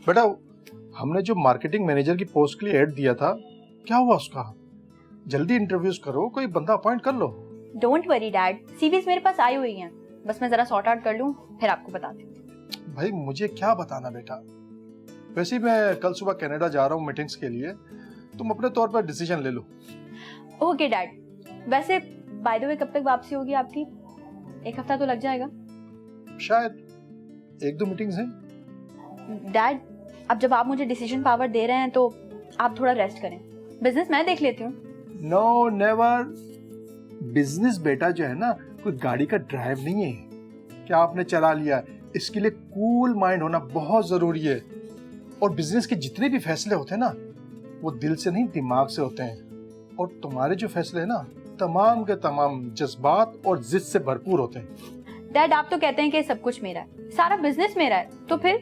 बेटा हमने जो मार्केटिंग मैनेजर की पोस्ट के लिए ऐड दिया था, क्या हुआ उसका? जल्दी इंटरव्यूज करो, कोई बंदा अपॉइंट कर लो। डोंट वरी डैड, सीवीज मेरे पास आई हुई हैं, बस मैं जरा सॉर्ट आउट कर लूं फिर आपको बताती हूँ। भाई मुझे क्या बताना बेटा, वैसे ही मैं कल सुबह कनाडा जा रहा हूँ मीटिंग्स के लिए, तुम अपने तौर पर डिसीजन ले लो। ओके डैड, वैसे बाय द वे कब तक वापसी होगी आपकी? एक हफ्ता तो लग जाएगा शायद, 1-2 मीटिंग्स हैं। डैड अब जब आप मुझे डिसीजन पावर दे रहे हैं तो आप थोड़ा रेस्ट करें, बिजनेस मैं देख लेती हूँ। नो नेवर, बिजनेस बेटा जो है ना कोई गाड़ी का ड्राइव नहीं है, क्या आपने चला लिया, इसके लिए कूल माइंड होना बहुत जरूरी है। और बिजनेस के जितने भी फैसले होते हैं ना वो दिल से नहीं दिमाग से होते हैं, और तुम्हारे जो फैसले हैं ना तमाम के तमाम जज्बात और जिद से भरपूर होते हैं। डैड आप तो कहते हैं कि सब कुछ मेरा है, सारा बिजनेस मेरा है, तो फिर?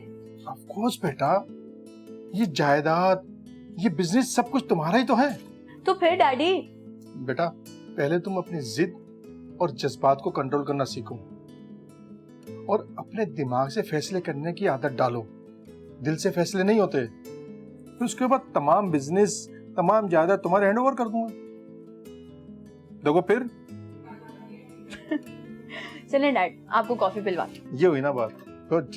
ऑफ कोर्स बेटा, ये जायदाद ये बिजनेस सब कुछ तुम्हारा ही तो है। तो फिर डैडी? बेटा पहले तुम अपनी जिद और जज्बात को कंट्रोल करना सीखो और अपने दिमाग से फैसले करने की आदत डालो, दिल से फैसले नहीं होते। फिर उसके बाद तमाम बिजनेस तमाम जायदाद तुम्हारे हैंड ओवर कर दूंगा, देखो फिर। चलें डैड, आपको कॉफी पिलवाती हूँ। ये हुई ना बात, गुड।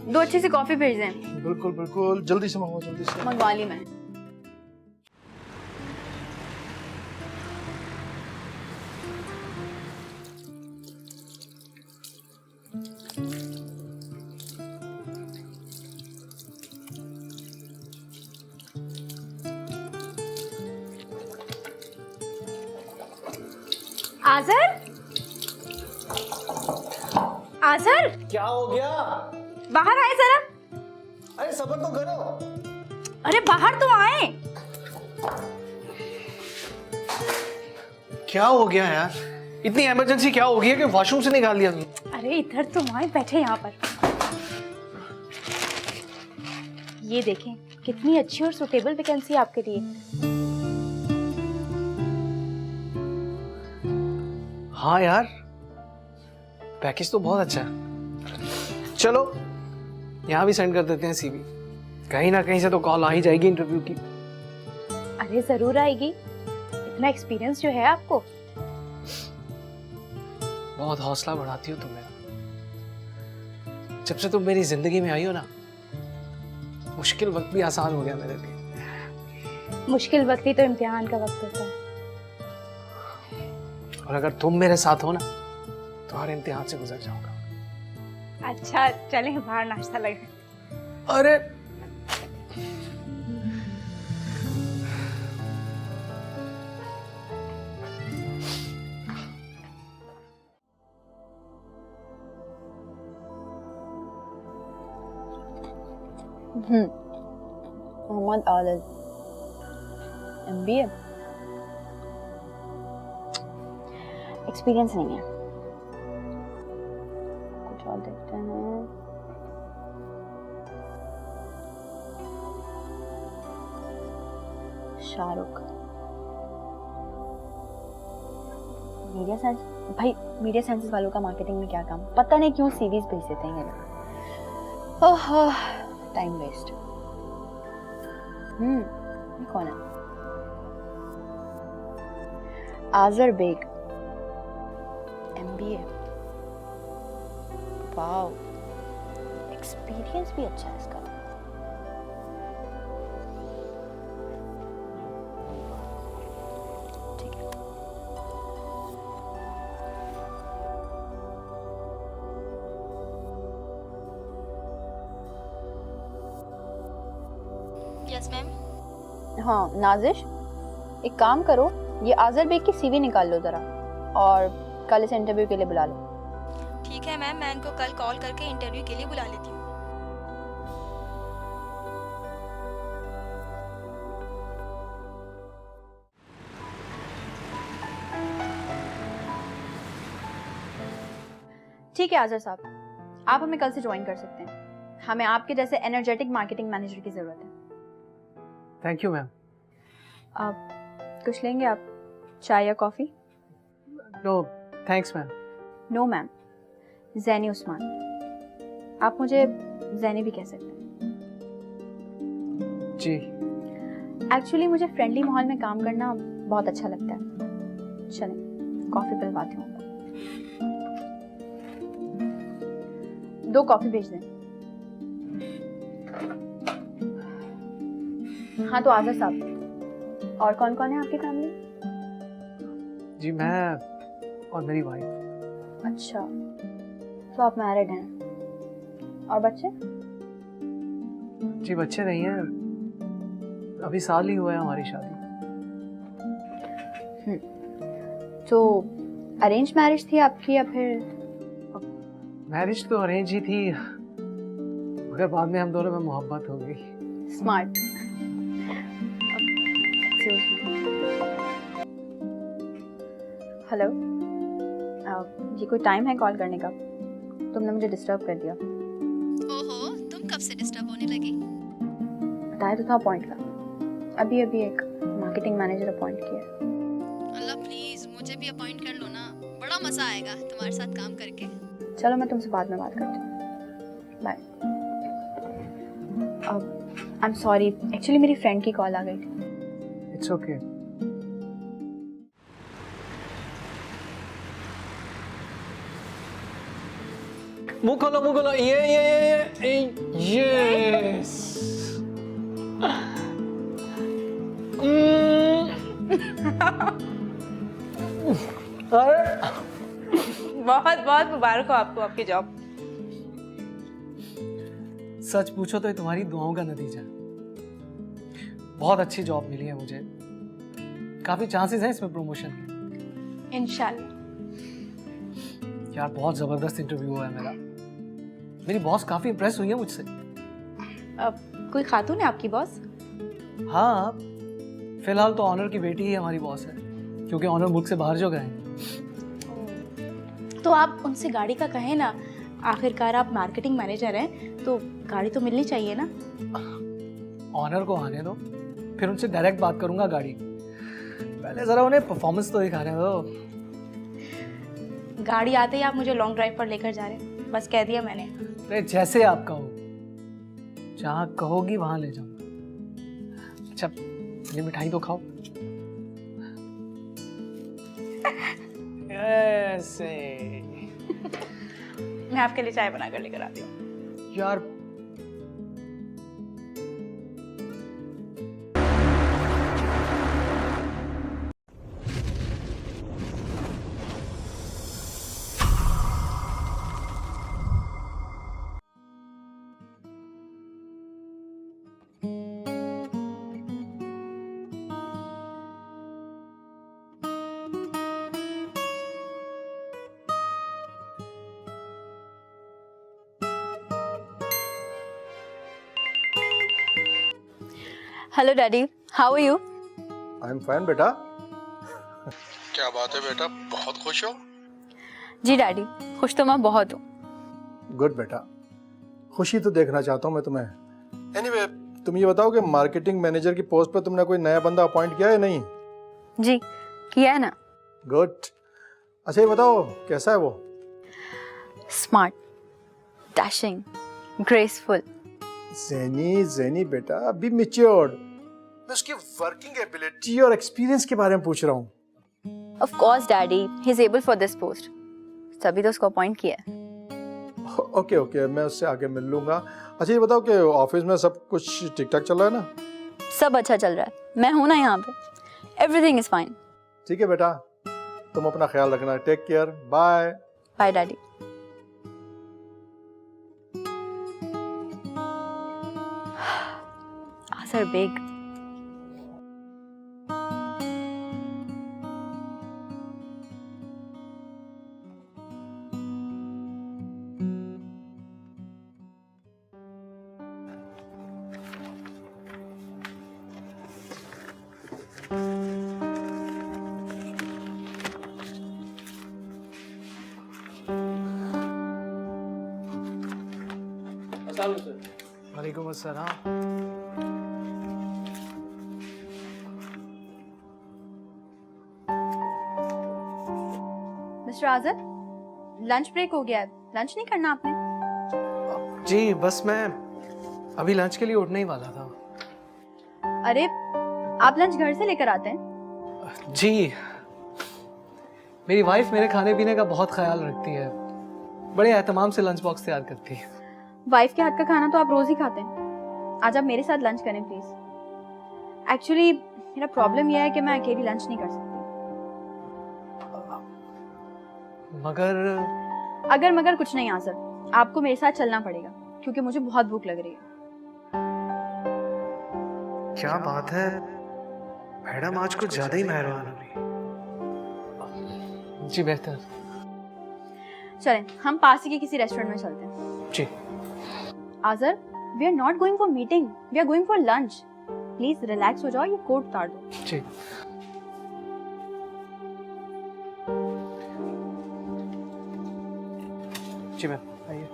2 अच्छी सी कॉफी भेज दें। बिल्कुल बिल्कुल, जल्दी से मंगवाओ, जल्दी से। मंगवा ली मैंने। आजर, आजर क्या हो गया? बाहर आए जरा। अरे सबर तो करो। अरे बाहर तो आए। क्या हो गया यार, इतनी इमरजेंसी क्या हो गई है कि वॉशरूम से निकाल दिया तुमने? अरे इधर तो आए, बैठे यहाँ पर। ये देखें कितनी अच्छी और सुटेबल वैकेंसी आपके लिए। हाँ यार, पैकेज तो बहुत अच्छा है। चलो यहाँ भी सेंड कर देते हैं सीवी, कहीं ना कहीं से तो कॉल आ ही जाएगी इंटरव्यू की। अरे जरूर आएगी, इतना एक्सपीरियंस जो है आपको। बहुत हौसला बढ़ाती हो तुम मेरा। जब से तुम मेरी जिंदगी में आई हो ना, मुश्किल वक्त भी आसान हो गया मेरे लिए। मुश्किल वक्त ही तो इम्तिहान का वक्त होता है। और अगर तुम मेरे साथ हो ना तो हर इम्तिहान से गुजर जाऊंगा। अच्छा चलें बाहर नाश्ता लगे। अरे मोहम्मद आदिल, MBA, एक्सपीरियंस नहीं है। कुछ और देखते हैं। Shahrukh, media science. भाई मीडिया साइंसेस वालों का मार्केटिंग में क्या काम, पता नहीं क्यों सीवीज भेज देते हैं ये लोग। ओह टाइम वेस्ट। ये कौन है? आजर बेग, MBA। वाओ, एक्सपीरियंस भी अच्छा है इसका। ठीक है। Yes ma'am. हाँ नाजिश, एक काम करो, ये आजर बेग की सीवी निकाल लो जरा और कल इस इंटरव्यू के लिए बुला लो। ठीक है मैम, मैं इनको कल कॉल करके इंटरव्यू के लिए बुला लेती हूँ। ठीक है आजर साहब, आप हमें कल से ज्वाइन कर सकते हैं। हमें आपके जैसे एनर्जेटिक मार्केटिंग मैनेजर की जरूरत है। Thank you ma'am. आप कुछ लेंगे आप, चाय या coffee? No thanks ma'am. No ma'am, Jenny Usman. आप मुझे जैनी भी कह सकते हैं। जी। एक्चुअली मुझे फ्रेंडली माहौल में काम करना बहुत अच्छा लगता है। चलें कॉफी पिलवाती हूँ। 2 कॉफी भेज दें। हाँ तो आज़र साहब, और कौन कौन है आपकी फैमिली? जी मैं और मेरी वाइफ। अच्छा, तो आप मैरिड हैं और बच्चे? जी बच्चे नहीं हैं, अभी साल ही हुआ है हमारी शादी। तो अरेंज मैरिज थी आपकी या फिर? मैरिज तो अरेंज ही थी, मगर बाद में हम दोनों में मोहब्बत हो गई। स्मार्ट। हेलो, ये कोई टाइम है कॉल करने का? तुमने मुझे डिस्टर्ब कर दिया। ओहो, तुम कब से डिस्टर्ब होने लगी? बताया तो था अपॉइंट का। अभी अभी एक मार्केटिंग मैनेजर अपॉइंट किया है। अल्लाह प्लीज मुझे भी अपॉइंट कर लो ना, बड़ा मजा आएगा तुम्हारे साथ काम करके। चलो मैं तुमसे बाद में बात करती हूँ। Bye. I am sorry, actually मेरी फ्रेंड की कॉल आ गई थी। It's okay. मुंह खोलो, ये यस। बहुत बहुत मुबारक हो आपको आपकी जॉब। सच पूछो तो ये तुम्हारी दुआओं का नतीजा है। बहुत अच्छी जॉब मिली है मुझे, काफी चांसेस हैं इसमें प्रमोशन के। इंशाल्लाह। यार बहुत जबरदस्त इंटरव्यू हुआ है मेरा, मेरी बॉस काफी इम्प्रेस हुई है मुझसे। अब कोई खातून है आपकी बॉस? हाँ, फिलहाल तो ऑनर की बेटी ही हमारी बॉस है, क्योंकि ऑनर मुल्क से बाहर जो गए। तो आप उनसे गाड़ी का कहें ना, आखिरकार आप मार्केटिंग मैनेजर हैं तो गाड़ी तो मिलनी चाहिए ना। ऑनर को आने दो, फिर उनसे डायरेक्ट बात करूंगा गाड़ी की। पहले जरा उन्हें परफॉर्मेंस तो दिखाने दो। गाड़ी आते ही आप मुझे लॉन्ग ड्राइव पर लेकर जा रहे हैं, बस कह दिया मैंने। अरे जैसे आप कहो, जहाँ कहोगी वहां ले जाऊंगा। अच्छा ये मिठाई तो खाओ। ऐसे मैं आपके लिए चाय बना कर लेकर आती हूँ। यार hello daddy, how are you? I am fine बेटा। क्या बात है बेटा, बहुत खुश हो? जी डैडी, खुश तो मैं बहुत हूँ। गुड बेटा, खुशी तो देखना चाहता हूँ मैं तुम्हें। एनीवे, तुम ये बताओ कि मार्केटिंग मैनेजर की पोस्ट पर तुमने कोई नया बंदा अपॉइंट किया है नहीं? जी किया है ना। गुड। अच्छा ये बताओ कैसा है वो? Smart, dashing, graceful. ज़ेनी बेटा, अभी मैच्योर्ड। मैं उसकी वर्किंग एबिलिटी और एक्सपीरियंस के बारे में पूछ रहा हूँ। Of course daddy, he is able for this post, तभी तो उसको अपॉइंट किया है। ओके, मैं उससे आगे मिल लूंगा। अच्छा ये बताओ कि ऑफिस में सब कुछ ठीक ठाक चल रहा है ना? सब अच्छा चल रहा है, मैं हूं ना यहाँ पे। Everything is fine. ठीक है बेटा, तुम अपना ख्याल रखना। Take care, bye. Bye daddy. Asar Baig. वालेकुम अस्सलाम। मिस्टर आज़ाद, लंच ब्रेक हो गया है, लंच नहीं करना आपने? जी बस मैं अभी लंच के लिए उठने ही वाला था। अरे आप लंच घर से लेकर आते हैं? जी, मेरी वाइफ मेरे खाने पीने का बहुत ख्याल रखती है, बड़े एहतमाम से लंच बॉक्स तैयार करती है। वाइफ के हाथ का खाना तो आप रोज ही खाते हैं, आज आप मेरे साथ लंच करें प्लीज। एक्चुअली मेरा प्रॉब्लम यह है कि मैं अकेली लंच नहीं कर सकती। मगर कुछ नहीं आसर, आपको मेरे साथ चलना पड़ेगा क्योंकि मुझे बहुत भूख लग रही है। क्या बात है, मैडम आज कुछ ज्यादा ही मेहरबान हो रही। जी बेहतर। चलें हम पास ही के किसी रेस्टोरेंट में चलते हैं। जी। Azar, we are not going for meeting, we are going for lunch. Please relax हो जाओ, ये कोट उतार दो। जी। जी मैम, आइए।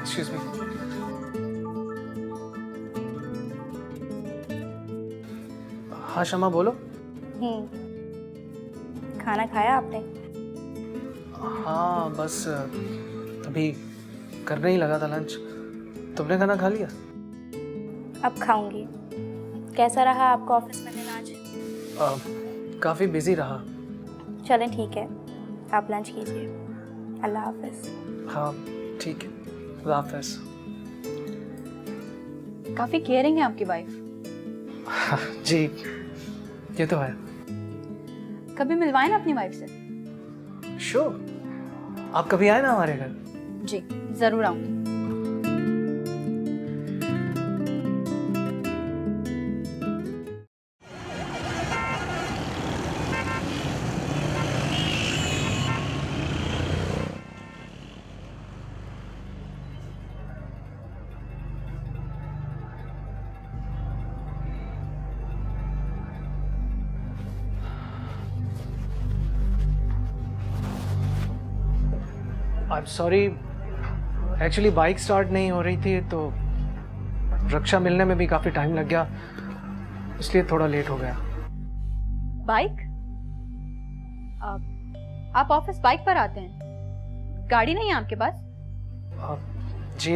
Excuse me. हाँ शमा बोलो। खाना खाया आपने? हाँ बस अभी करने ही लगा था लंच। तुमने खाना खा लिया? अब खाऊंगी। कैसा रहा आपका ऑफिस में दिन आज? काफ़ी बिजी रहा। चलें ठीक है, आप लंच कीजिए। अल्लाह हाफिज। हाँ ठीक है, खुदा हाफिज। काफी केयरिंग है आपकी वाइफ। जी ये तो है। कभी मिलवाएं ना अपनी वाइफ से। श्योर, आप कभी आए ना हमारे घर। जी जरूर आऊंगी। आई am sorry, actually bike start नहीं हो रही थी तो रक्षा मिलने में भी काफ़ी टाइम लग गया, इसलिए थोड़ा लेट हो गया। बाइक? आप ऑफिस बाइक पर आते हैं? गाड़ी नहीं है आपके पास? जी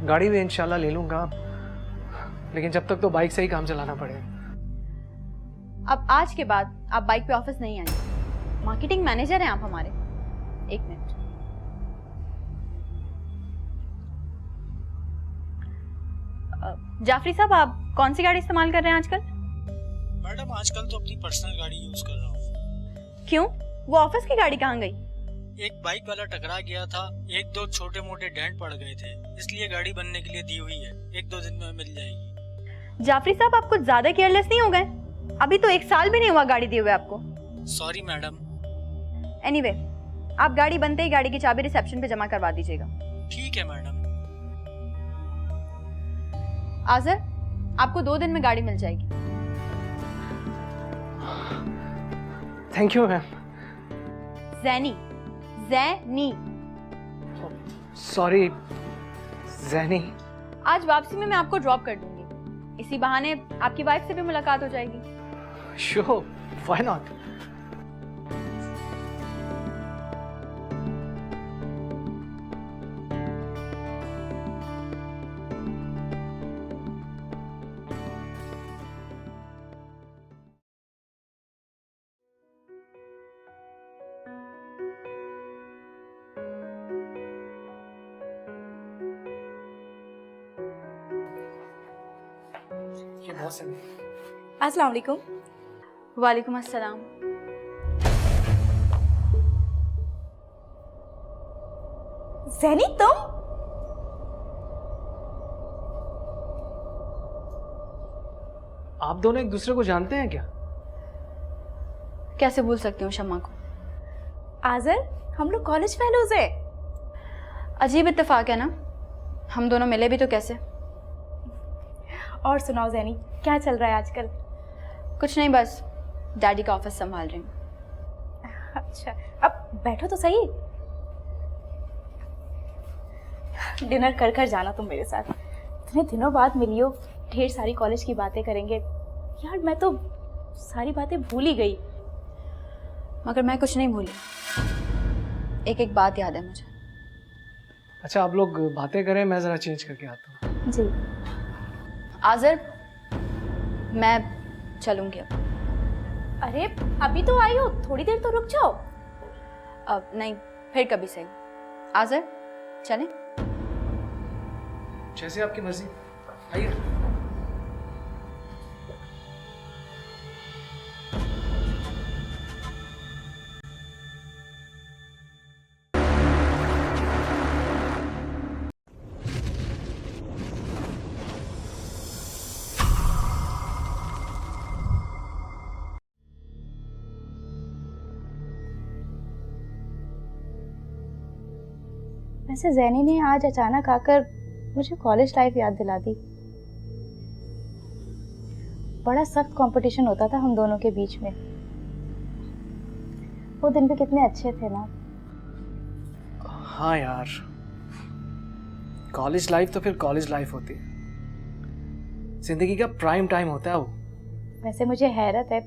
गाड़ी भी इंशाल्लाह ले लूँगा, लेकिन जब तक तो बाइक से ही काम चलाना पड़ेगा। अब आज के बाद आप बाइक पे ऑफिस नहीं आएंगे। मार्केटिंग मैनेजर हैं आप हमारे। एक मिनट। जाफरी साहब, आप कौन सी गाड़ी इस्तेमाल कर रहे हैं आजकल? मैडम आजकल तो अपनी पर्सनल गाड़ी यूज कर रहा हूँ। क्यों, वो ऑफिस की गाड़ी कहाँ गई? एक बाइक वाला टकरा गया था, एक दो छोटे मोटे डेंट पड़ गए थे, इसलिए गाड़ी बनने के लिए दी हुई है। एक दो दिन में मिल जाएगी। जाफरी साहब, आप कुछ ज्यादा केयरलेस नहीं हो गए? अभी तो 1 साल भी नहीं हुआ गाड़ी दिए हुए आपको। Sorry madam. एनीवे, आप गाड़ी बनते ही गाड़ी की चाबी रिसेप्शन पे जमा करवा दीजिएगा। ठीक है मैडम। आजर, आपको 2 दिन में गाड़ी मिल जाएगी। Thank you ma'am. Jenny, Jenny. Sorry Jenny. आज वापसी में मैं आपको ड्रॉप कर दूंगी, इसी बहाने आपकी वाइफ से भी मुलाकात हो जाएगी। Sure, why not. अस्सलाम वालेकुम। वालेकुम अस्सलाम। ज़ैनी, तुम? आप दोनों एक दूसरे को जानते हैं क्या? कैसे भूल सकती हूँ शम्मा को। आज़र, हम लोग कॉलेज फेलोज हैं। अजीब इत्तेफाक है ना, हम दोनों मिले भी तो कैसे। और सुनाओ जैनी, क्या चल रहा है आजकल? कुछ नहीं, बस डैडी का ऑफिस संभाल रही हूँ। अच्छा, अब बैठो तो सही। डिनर कर कर जाना तुम मेरे साथ। इतने दिनों बाद मिली हो, ढेर सारी कॉलेज की बातें करेंगे। यार मैं तो सारी बातें भूल ही गई। मगर मैं कुछ नहीं भूली, एक एक बात याद है मुझे। अच्छा, आप लोग बातें करें, मैं ज़रा चेंज करके आता हूँ। जी। आज़र, मैं चलूँगी अब। अरे अभी तो आई हो, थोड़ी देर तो रुक जाओ। अब नहीं, फिर कभी सही। आज़र, चलें? जैसे आपकी मर्जी, आइए। वैसे जैनी ने आज अचानक आकर मुझे कॉलेज लाइफ याद दिला दी। बड़ा सख्त कंपटीशन होता था हम दोनों के बीच में। वो दिन भी कितने अच्छे थे ना। हाँ यार, कॉलेज लाइफ तो फिर कॉलेज लाइफ होती है, जिंदगी का प्राइम टाइम होता है वो। वैसे मुझे हैरत है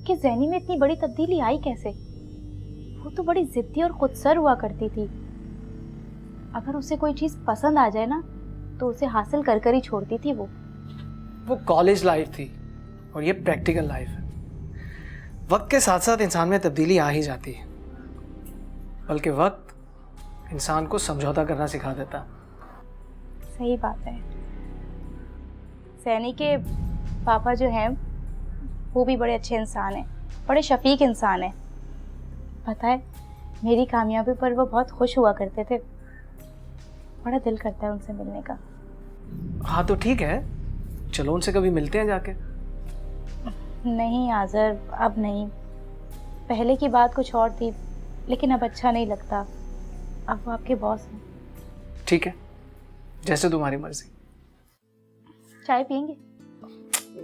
कि जैनी में इतनी बड़ी तब्दीली आई कैसे। वो तो बड़ी जिद्दी और खुदसर हुआ करती थी। अगर उसे कोई चीज पसंद आ जाए ना तो उसे हासिल कर कर ही छोड़ती थी वो कॉलेज लाइफ थी और ये प्रैक्टिकल लाइफ है। वक्त के साथ साथ इंसान में तब्दीली आ ही जाती है, बल्कि वक्त इंसान को समझौता करना सिखा देता। सही बात है। सैनी के पापा जो हैं वो भी बड़े अच्छे इंसान हैं, बड़े शफीक इंसान हैं। पता है, मेरी कामयाबी पर वो बहुत खुश हुआ करते थे। बड़ा दिल करता है उनसे मिलने का। हाँ तो ठीक है, चलो उनसे कभी मिलते हैं जाके। नहीं आज़र, अब नहीं। पहले की बात कुछ और थी, लेकिन अब अच्छा नहीं लगता। अब वो आपके बॉस हैं। ठीक है, जैसे तुम्हारी मर्जी। चाय पियेंगे?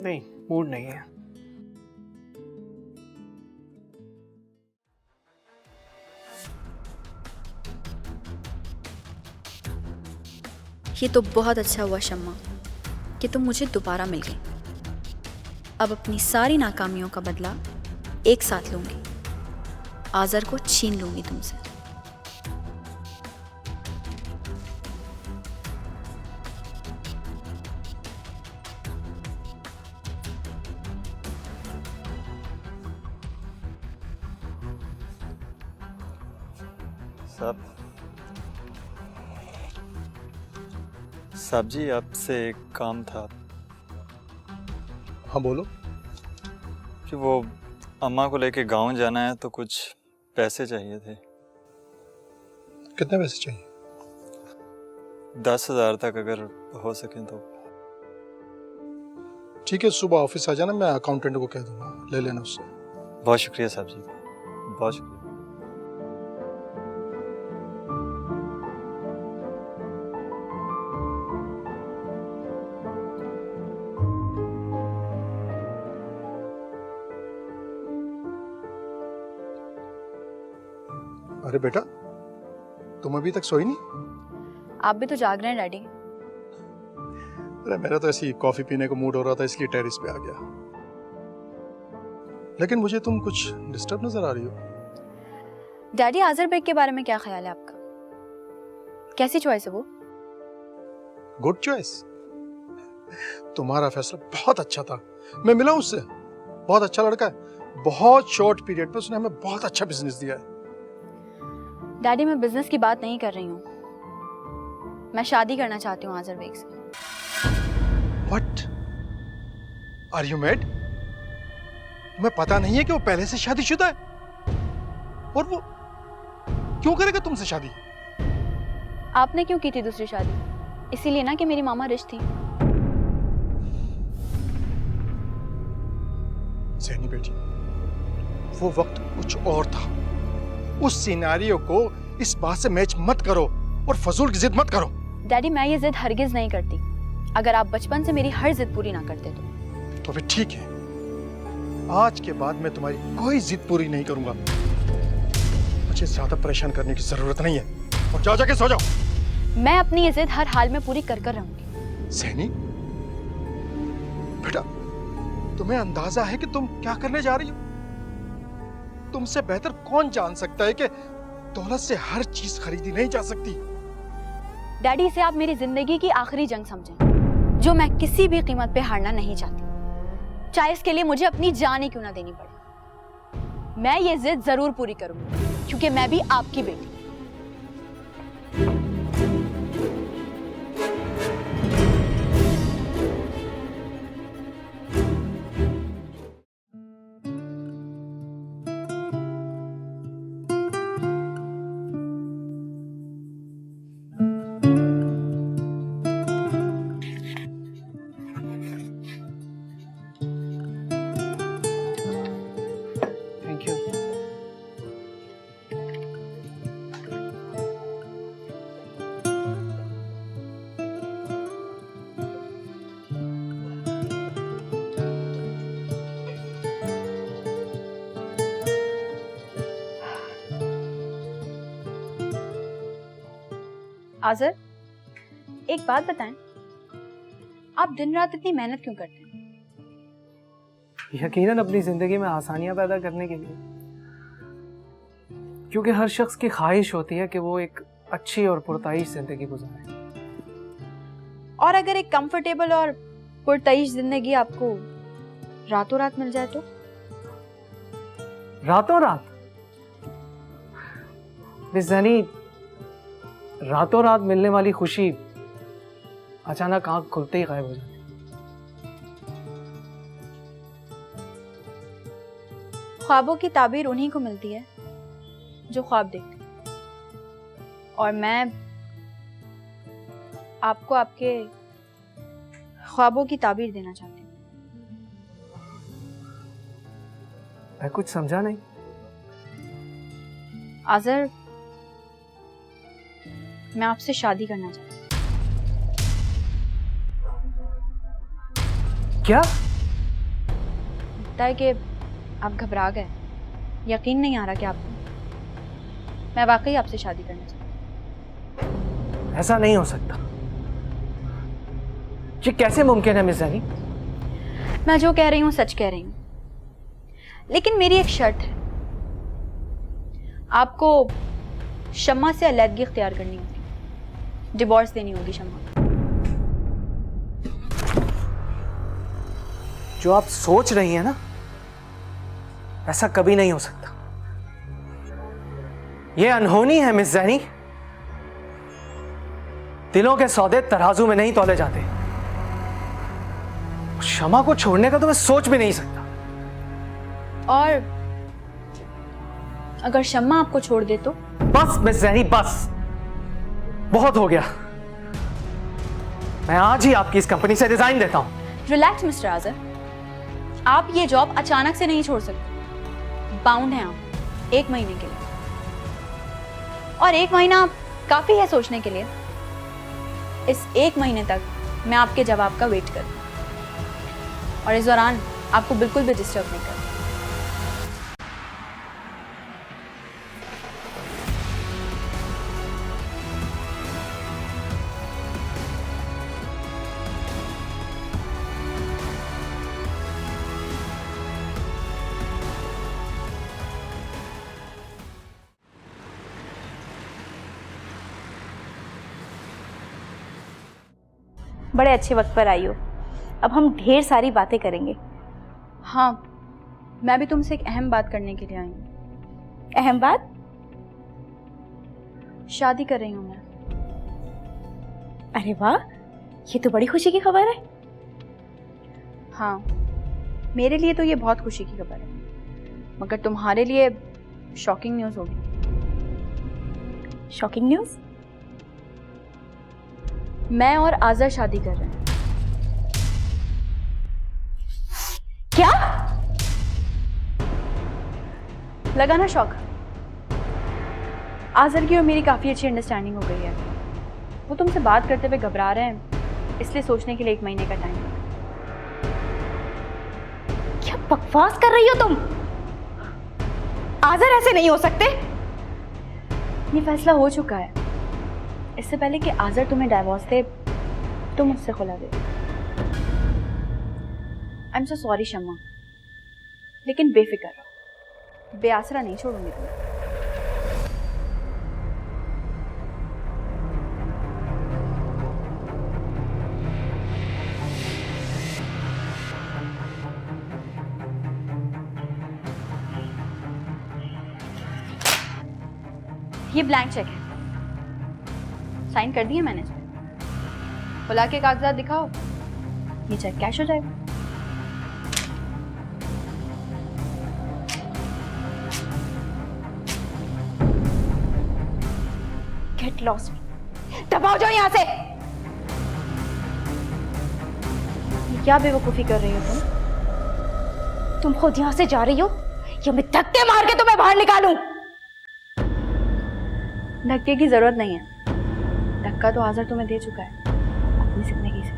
नहीं, मूड नहीं है। ये तो बहुत अच्छा हुआ शम्मा कि तुम मुझे दोबारा मिल गई। अब अपनी सारी नाकामियों का बदला एक साथ लूंगी। आज़र को छीन लूंगी तुमसे। साहब जी, आपसे एक काम था। हाँ बोलो। कि वो अम्मा को लेके गांव जाना है तो कुछ पैसे चाहिए थे। कितने पैसे चाहिए? 10,000 तक अगर हो सके तो। ठीक है, सुबह ऑफिस आ जाना, मैं अकाउंटेंट को कह दूंगा, ले लेना उससे। बहुत शुक्रिया साहब जी, बहुत शुक्रिया। अरे बेटा, तुम अभी तक सोई नहीं? आप भी तो जाग रहे हैं डैडी। अरे मेरा तो ऐसी कॉफी पीने को मूड हो रहा था, इसलिए टेरेस पे आ गया। लेकिन मुझे तुम कुछ डिस्टर्ब नजर आ रही हो। डैडी, आज़र बेग के बारे में क्या ख्याल है आपका? कैसी चॉइस है वो? Good choice. तुम्हारा फैसला बहुत अच्छा था। मैं मिला उससे, बहुत अच्छा लड़का है। बहुत शॉर्ट पीरियड पे उसने हमें बहुत अच्छा बिजनेस दिया है। डैडी, मैं बिजनेस की बात नहीं कर रही हूँ। मैं शादी करना चाहती हूँ आज़र बेग से। What? Are you mad? तुम्हें पता नहीं है कि वो पहले से शादीशुदा है? और वो क्यों करेगा तुमसे शादी? आपने क्यों की थी दूसरी शादी? इसीलिए ना कि मेरी मामा रिश थी। सैनी बेटी, वो वक्त कुछ और था। उस सिनेरियो को इस बात से मैच मत करो और फजूल की जिद मत करो। डैडी, मैं ये जिद हरगिज नहीं करती। अगर आप बचपन से मेरी हर जिद पूरी ना करते तो फिर ठीक है, आज के बाद मैं तुम्हारी कोई जिद पूरी नहीं करूंगा। मुझे ज्यादा परेशान करने की जरूरत नहीं है, और जाओ जाके सो जाओ। मैं अपनी ये जिद हर हाल में पूरी कर कर रहूंगी। सैनी बेटा, तुम्हें अंदाजा है कि तुम क्या करने जा रही हो? तुमसे बेहतर कौन जान सकता है कि दौलत से हर चीज खरीदी नहीं जा सकती। डैडी, इसे आप मेरी जिंदगी की आखिरी जंग समझें, जो मैं किसी भी कीमत पे हारना नहीं चाहती, चाहे इसके लिए मुझे अपनी जान ही क्यों ना देनी पड़े। मैं ये जिद जरूर पूरी करूंगी, क्योंकि मैं भी आपकी बेटी। Thank you. आज़र, एक बात बताएं, आप दिन रात इतनी मेहनत क्यों करते हैं? यकीनन अपनी जिंदगी में आसानियां पैदा करने के लिए, क्योंकि हर शख्स की ख्वाहिश होती है कि वो एक अच्छी और पुरताइश जिंदगी गुजारे। और अगर एक कंफर्टेबल और पुरताइश जिंदगी आपको रातों रात मिल जाए तो? रातों रात? मिस ज़ैनी, रातों रात मिलने वाली खुशी अचानक आंख खुलते ही गायब हो जाती है। ख्वाबों की ताबीर उन्हीं को मिलती है जो ख्वाब देखते हैं, और मैं आपको आपके ख्वाबों की ताबीर देना चाहती हूँ। मैं कुछ समझा नहीं। आज़र, मैं आपसे शादी करना चाहती हूँ। क्या? लगता है कि आप घबरा गए, यकीन नहीं आ रहा कि आप। मैं वाकई आपसे शादी करना चाहती हूँ। ऐसा नहीं हो सकता। ये कैसे मुमकिन है मिस ज़ैनी? मैं जो कह रही हूँ सच कह रही हूँ, लेकिन मेरी एक शर्त है। आपको शम्मा से अलहदगी इख्तियार करनी होगी, डिवोर्स देनी होगी शम्मा। जो आप सोच रही हैं ना, ऐसा कभी नहीं हो सकता। ये अनहोनी है मिस ज़ैनी। दिलों के सौदे तराजू में नहीं तौले जाते। शमा को छोड़ने का तो मैं सोच भी नहीं सकता। और अगर शम्मा आपको छोड़ दे तो? बस मिस ज़ैनी, बस बहुत हो गया। मैं आज ही आपकी इस कंपनी से रिजाइन देता हूं। रिलैक्स मिस्टर आज़र, आप ये जॉब अचानक से नहीं छोड़ सकते। बाउंड हैं आप 1 महीने के लिए, और 1 महीना काफी है सोचने के लिए। इस 1 महीने तक मैं आपके जवाब का वेट करूं, और इस दौरान आपको बिल्कुल भी डिस्टर्ब नहीं करूं। बड़े अच्छे वक्त पर आई हो। अब हम ढेर सारी बातें करेंगे। हाँ, मैं भी तुमसे एक अहम बात करने के लिए आई हूँ। अहम बात? शादी कर रही हूँ मैं। अरे वाह, ये तो बड़ी खुशी की खबर है। हाँ, मेरे लिए तो ये बहुत खुशी की खबर है, मगर तुम्हारे लिए शॉकिंग न्यूज़ होगी। Shocking news? मैं और आज़र शादी कर रहे हैं। क्या? लगा ना शौक? आज़र की और मेरी काफ़ी अच्छी अंडरस्टैंडिंग हो गई है। वो तुमसे बात करते हुए घबरा रहे हैं, इसलिए सोचने के लिए 1 महीने का टाइम है। क्या बकवास कर रही हो तुम? आज़र ऐसे नहीं हो सकते। ये फैसला हो चुका है। इससे पहले कि आज़र तुम्हें डाइवोर्स दे, तुम मुझसे खुला दे। आई एम सो सॉरी शम्मा, लेकिन बेफिक्र रहो, बेआसरा नहीं छोड़ूंगी तुम्हें। ये ब्लैंक चेक है, साइन कर दिए मैंने इसमें। बुला के कागजात दिखाओ, ये चेक कैश हो जाएगा। गेट लॉस्ट, दबाओ जाओ यहाँ से। ये क्या बेवकूफ़ी कर रही हो तुम? तुम खुद यहाँ से जा रही हो या मैं धक्के मार के तुम्हें बाहर निकालूं? धक्के की जरूरत नहीं है, धक्का तो आज़र तुम्हें दे चुका है अपनी जिंदगी से।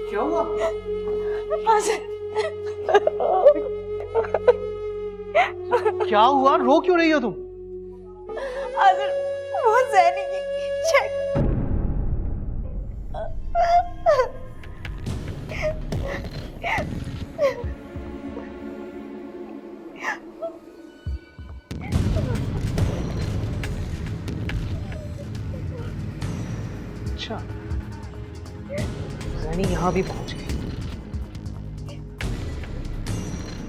क्या हुआ? क्या हुआ? रो क्यों रही हो तुम? आज़र, वो ज़ैनी की चेक। अच्छा, ज़ैनी यहाँ भी पहुंच गई।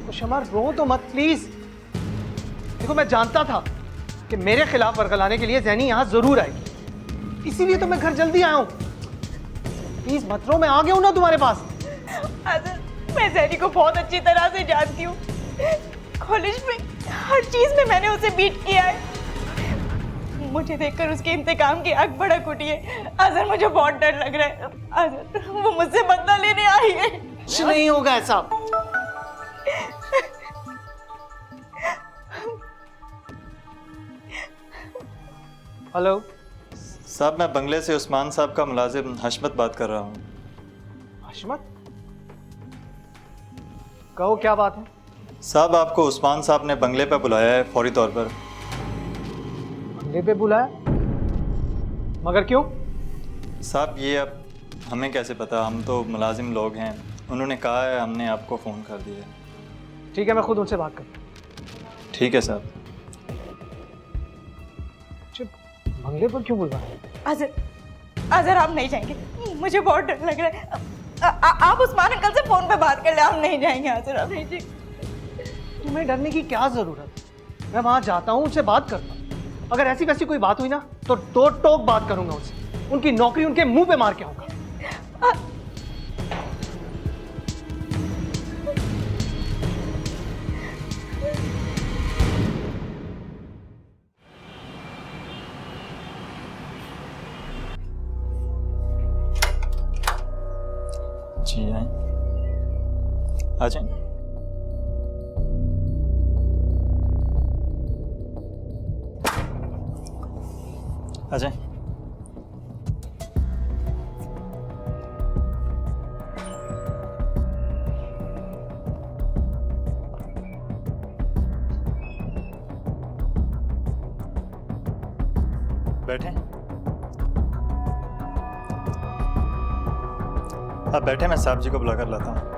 तो शमा, रो तो मत प्लीज। देखो, मैं जानता था कि मेरे खिलाफ वर्गलाने के लिए ज़ैनी यहाँ जरूर आएगी, इसीलिए तो मैं घर जल्दी आया हूँ। प्लीज मत रो, मैं आ गया हूँ ना तुम्हारे पास। आज़र, मैं ज़ैनी को बहुत अच्छी तरह से जानती हूँ। कॉलेज में हर चीज में मैंने उसे बीट किया है। मुझे देखकर उसके इंतकाम की आग भड़क उठी है। आज़र, मुझे बहुत डर लग रहा है। आज़र, वो मुझसे बदला लेने आई है। कुछ नहीं होगा ऐसा। हेलो साहब, मैं बंगले से उस्मान साहब का मुलाजिम हशमत बात कर रहा हूँ। हशमत, कहो क्या बात है? साहब, आपको उस्मान साहब ने बंगले पर बुलाया है फौरी तौर पर। बंगले पे बुलाया? मगर क्यों? साहब, ये अब हमें कैसे पता, हम तो मुलाजिम लोग हैं। उन्होंने कहा है, हमने आपको फ़ोन कर दिया। ठीक है, मैं खुद उनसे बात करता हूँ। ठीक है साहब। बंगले पर क्यों बुलवाया? आज़र, आप नहीं जाएंगे, मुझे बहुत डर लग रहा है। आप उस्मान अंकल से फोन पे बात कर ले, हम नहीं जाएंगे। आज़र, आप नहीं जाएंगे। तुम्हें डरने की क्या जरूरत है? मैं वहां जाता हूँ, उनसे बात करता हूँ। अगर ऐसी वैसी कोई बात हुई ना तो टोक बात करूंगा उनसे, उनकी नौकरी उनके मुंह पे मार के आऊंगा। जी आए, आ जाए। आ जाए। बैठे। आप बैठे, मैं साहब जी को बुला कर लाता हूँ।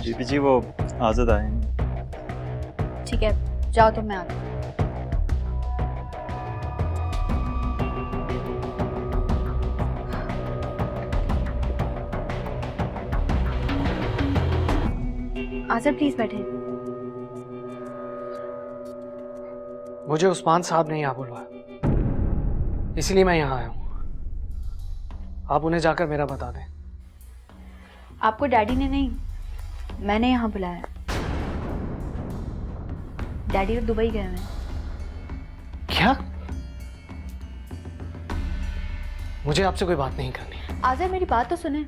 बीबी जी वो आज़ाद आए हैं। ठीक है, जाओ तो मैं आती हूँ। आज़ाद प्लीज बैठे। मुझे उस्मान साहब ने यहाँ बुलवाया, इसलिए मैं यहाँ आया हूँ। आप उन्हें जाकर मेरा बता दें। आपको डैडी ने नहीं, मैंने यहाँ बुलाया। डैडी तो दुबई गए हुए हैं। क्या? मुझे आपसे कोई बात नहीं करनी। आज़र मेरी बात तो सुने।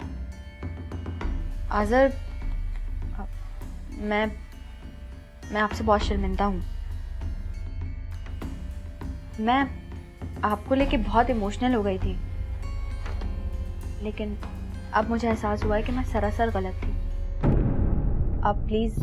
आज़र मैं आपसे बहुत शर्मिंदा हूँ। मैं आपको लेके बहुत इमोशनल हो गई थी, लेकिन अब मुझे एहसास हुआ है कि मैं सरासर गलत थी। आप प्लीज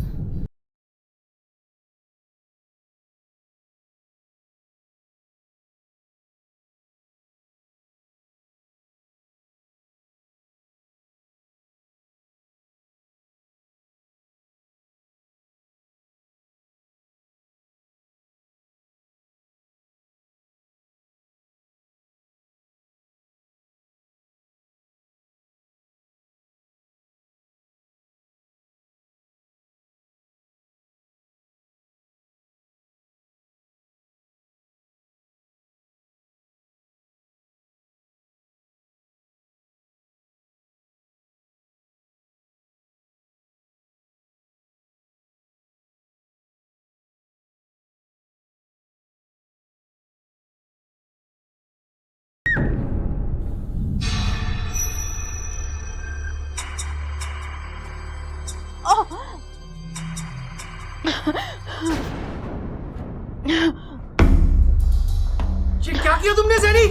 ये क्या किया तुमने ज़ैनी?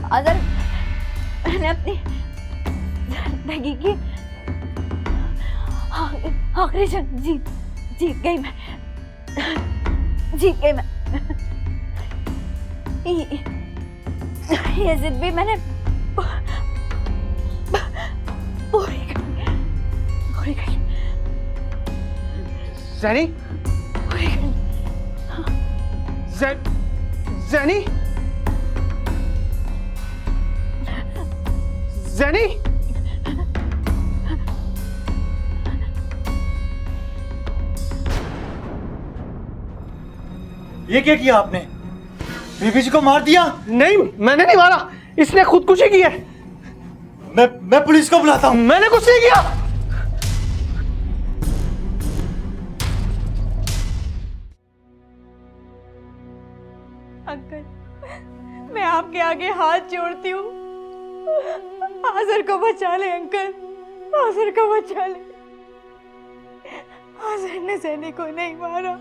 आज़र मैंने अपनी जिंदगी की आखिरी जंग जीत गई मैं। ये जिद भी मैंने पूरी करी। ज़ैनी? पूरी करी। ज़ैनी? ज़ैनी? ये क्या किया आपने? बीबी जी को मार दिया? नहीं, मैंने नहीं मारा, इसने खुदकुशी की है। मैं पुलिस को बुलाता हूँ। मैंने कुछ नहीं किया। अंकल, मैं आपके आगे हाथ जोड़ती हूँ, आज़र को बचा ले अंकल, आज़र को बचा ले। आज़र ने ज़ैनी को नहीं मारा।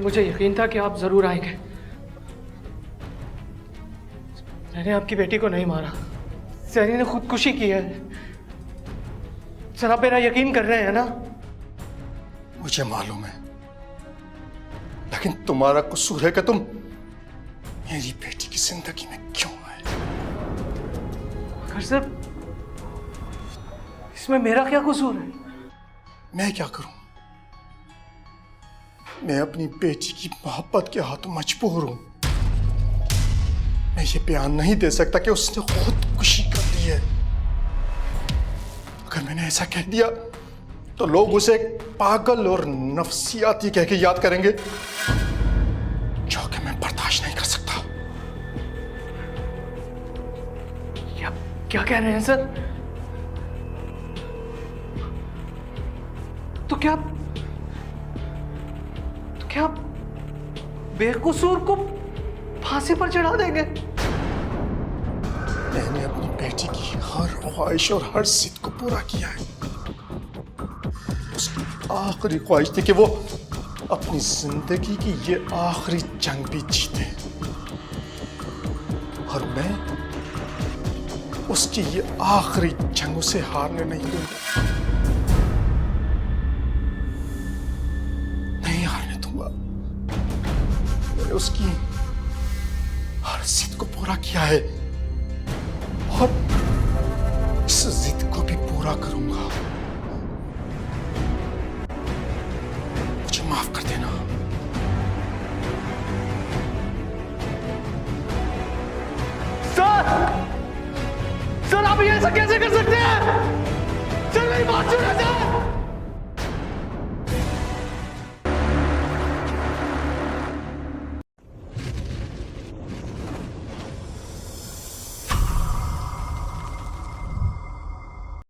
मुझे यकीन था कि आप जरूर आएंगे। मैंने आपकी बेटी को नहीं मारा, जैनी ने खुदकुशी की है। सर आप मेरा यकीन कर रहे हैं ना? मुझे मालूम है, लेकिन तुम्हारा कसूर है कि तुम मेरी बेटी की जिंदगी में क्यों आए। मगर सर इसमें मेरा क्या कसूर है? मैं क्या करूं? मैं अपनी बेटी की मोहब्बत के हाथों मजबूर हूं। मैं ये बयान नहीं दे सकता कि उसने खुदकुशी कर ली है। अगर मैंने ऐसा कह दिया तो लोग उसे एक पागल और नफसियाती कह के याद करेंगे, जो कि मैं बर्दाश्त नहीं कर सकता। क्या कह रहे हैं सर? तो क्या बेकसूर को फांसी पर चढ़ा देंगे? मैंने अपनी बेटी की हर ख्वाहिश और हर जिद को पूरा किया है। उसकी आखिरी ख्वाहिश थी कि वो अपनी जिंदगी की ये आखिरी जंग भी जीते, और मैं उसकी ये आखिरी जंग उसे हारने नहीं दूंगा। नहीं हारने दूंगा। मैंने उसकी हर जिद को पूरा किया है और इस जिद को भी पूरा करूंगा। मुझे माफ कर देना। सर आप ये ऐसा कैसे कर सकते